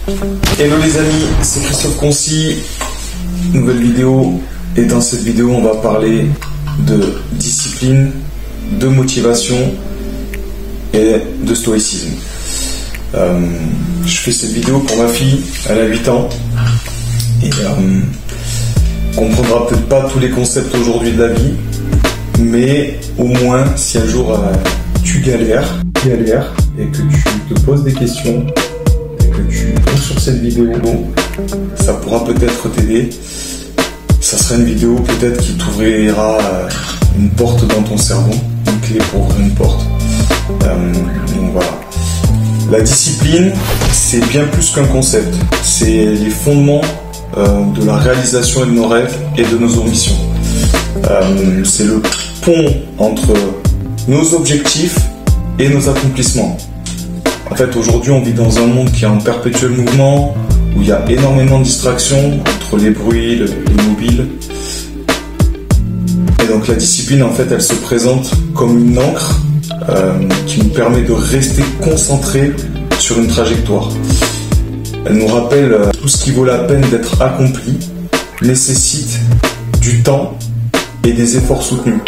Hello les amis, c'est Christophe Concy, nouvelle vidéo, et dans cette vidéo on va parler de discipline, de motivation et de stoïcisme. Je fais cette vidéo pour ma fille, elle a 8 ans, et comprendra peut-être pas tous les concepts aujourd'hui de la vie, mais au moins si un jour tu galères et que tu te poses des questions, que tu tombes sur cette vidéo, ça pourra peut-être t'aider. Ça sera une vidéo peut-être qui t'ouvrira une porte dans ton cerveau, une clé pour ouvrir une porte. Donc voilà. La discipline, c'est bien plus qu'un concept. C'est les fondements de la réalisation de nos rêves et de nos ambitions. C'est le pont entre nos objectifs et nos accomplissements. En fait, aujourd'hui, on vit dans un monde qui est en perpétuel mouvement, où il y a énormément de distractions entre les bruits, les mobiles. Et donc la discipline, en fait, elle se présente comme une encre qui nous permet de rester concentrés sur une trajectoire. Elle nous rappelle tout ce qui vaut la peine d'être accompli nécessite du temps et des efforts soutenus.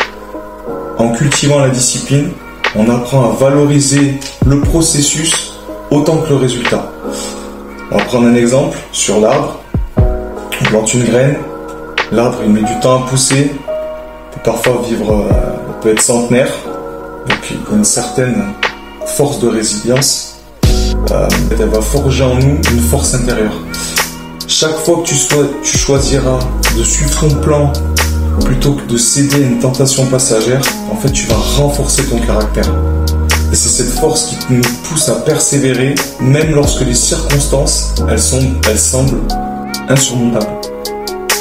En cultivant la discipline, on apprend à valoriser le processus autant que le résultat. On va prendre un exemple sur l'arbre. On plante une graine, l'arbre il met du temps à pousser, peut parfois peut être centenaire, et puis il a une certaine force de résilience. Elle va forger en nous une force intérieure. Chaque fois que tu choisiras de suivre ton plan plutôt que de céder à une tentation passagère, en fait tu vas renforcer ton caractère. Et c'est cette force qui nous pousse à persévérer, même lorsque les circonstances, elles semblent insurmontables.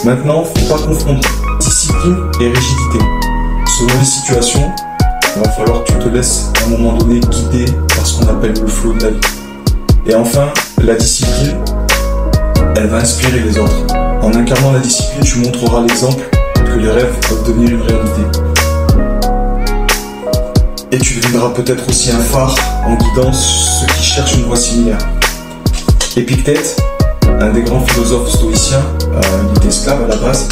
Maintenant, il ne faut pas confondre discipline et rigidité. Selon les situations, il va falloir que tu te laisses à un moment donné guider par ce qu'on appelle le flow de la vie. Et enfin, la discipline, elle va inspirer les autres. En incarnant la discipline, tu montreras l'exemple que les rêves peuvent devenir une réalité. Et tu deviendras peut-être aussi un phare en guidant ceux qui cherchent une voie similaire. Épictète, un des grands philosophes stoïciens, il était esclave à la base,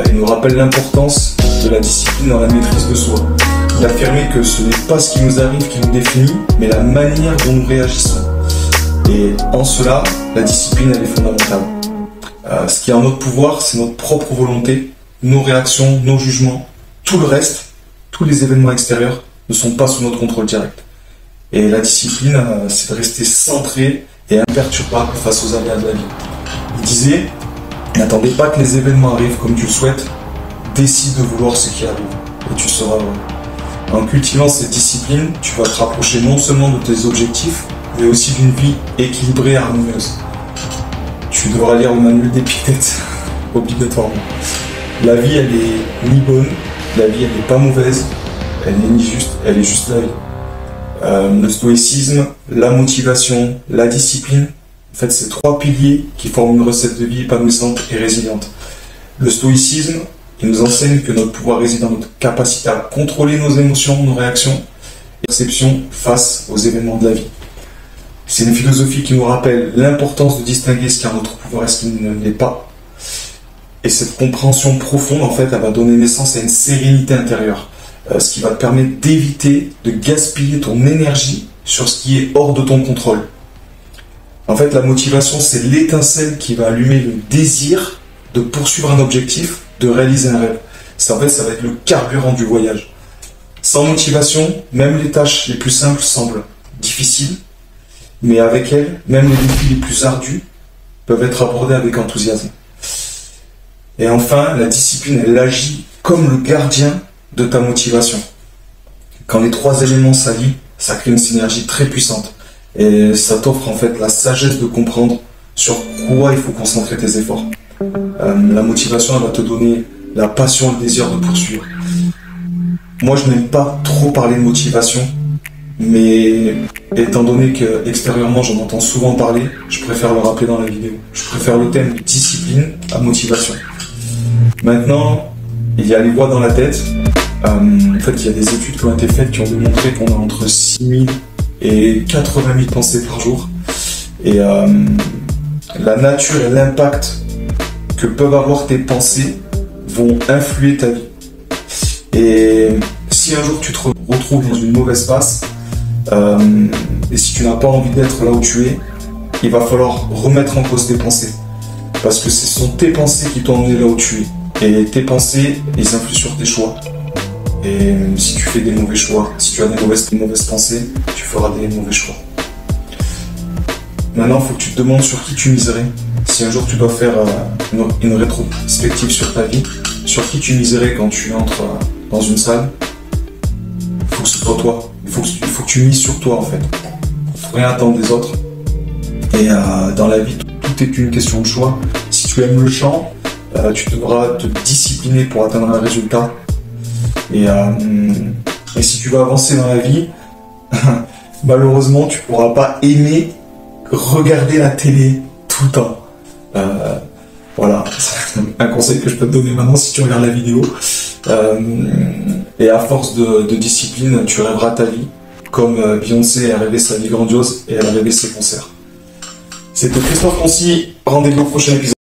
il nous rappelle l'importance de la discipline dans la maîtrise de soi. Il affirmait que ce n'est pas ce qui nous arrive qui nous définit, mais la manière dont nous réagissons. Et en cela, la discipline elle est fondamentale. Ce qui est en notre pouvoir, c'est notre propre volonté, nos réactions, nos jugements, tout le reste, tous les événements extérieurs ne sont pas sous notre contrôle direct. Et la discipline, c'est de rester centré et imperturbable face aux aléas de la vie. Il disait, n'attendez pas que les événements arrivent comme tu le souhaites, décide de vouloir ce qui arrive et tu seras heureux. En cultivant cette discipline, tu vas te rapprocher non seulement de tes objectifs, mais aussi d'une vie équilibrée et harmonieuse. Tu devras lire le manuel d'Épictète, obligatoirement. La vie, elle est ni bonne, la vie, elle n'est pas mauvaise, elle n'est ni juste, elle est juste la vie. Le stoïcisme, la motivation, la discipline, en fait, c'est 3 piliers qui forment une recette de vie épanouissante et résiliente. Le stoïcisme, il nous enseigne que notre pouvoir réside dans notre capacité à contrôler nos émotions, nos réactions et perceptions face aux événements de la vie. C'est une philosophie qui nous rappelle l'importance de distinguer ce qui est en notre pouvoir et ce qui ne l'est pas. Et cette compréhension profonde, en fait, elle va donner naissance à une sérénité intérieure. Ce qui va te permettre d'éviter de gaspiller ton énergie sur ce qui est hors de ton contrôle. En fait, la motivation, c'est l'étincelle qui va allumer le désir de poursuivre un objectif, de réaliser un rêve. Ça va être le carburant du voyage. Sans motivation, même les tâches les plus simples semblent difficiles, mais avec elles, même les défis les plus ardus peuvent être abordés avec enthousiasme. Et enfin, la discipline, elle agit comme le gardien de ta motivation. Quand les 3 éléments s'allient, ça crée une synergie très puissante. Et ça t'offre en fait la sagesse de comprendre sur quoi il faut concentrer tes efforts. La motivation, elle va te donner la passion, le désir de poursuivre. Moi, je n'aime pas trop parler de motivation, mais étant donné que extérieurement j'en entends souvent parler, je préfère le rappeler dans la vidéo. Je préfère le thème discipline à motivation. Maintenant, il y a les voix dans la tête. En fait, il y a des études qui ont été faites qui ont démontré qu'on a entre 6 000 et 80 000 pensées par jour. Et la nature et l'impact que peuvent avoir tes pensées vont influer ta vie. Et si un jour tu te retrouves dans une mauvaise passe, et si tu n'as pas envie d'être là où tu es, il va falloir remettre en cause tes pensées. Parce que ce sont tes pensées qui t'ont emmené là où tu es. Et tes pensées, ils influent sur tes choix. Et si tu fais des mauvais choix, si tu as des mauvaises pensées, tu feras des mauvais choix. Maintenant, il faut que tu te demandes sur qui tu miserais. Si un jour tu dois faire une rétrospective sur ta vie, sur qui tu miserais quand tu entres dans une salle, il faut que ce soit toi. Il faut que tu mises sur toi en fait. Il ne faut rien attendre des autres. Et dans la vie, tout est une question de choix. Si tu aimes le chant, tu devras te discipliner pour atteindre un résultat. Et si tu veux avancer dans la vie, malheureusement, tu ne pourras pas aimer regarder la télé tout le temps. Voilà, c'est un conseil que je peux te donner maintenant si tu regardes la vidéo. Et à force de discipline, tu rêveras ta vie. Comme Beyoncé a rêvé sa vie grandiose et elle a rêvé ses concerts. C'était Christophe Concy, rendez-vous au prochain épisode.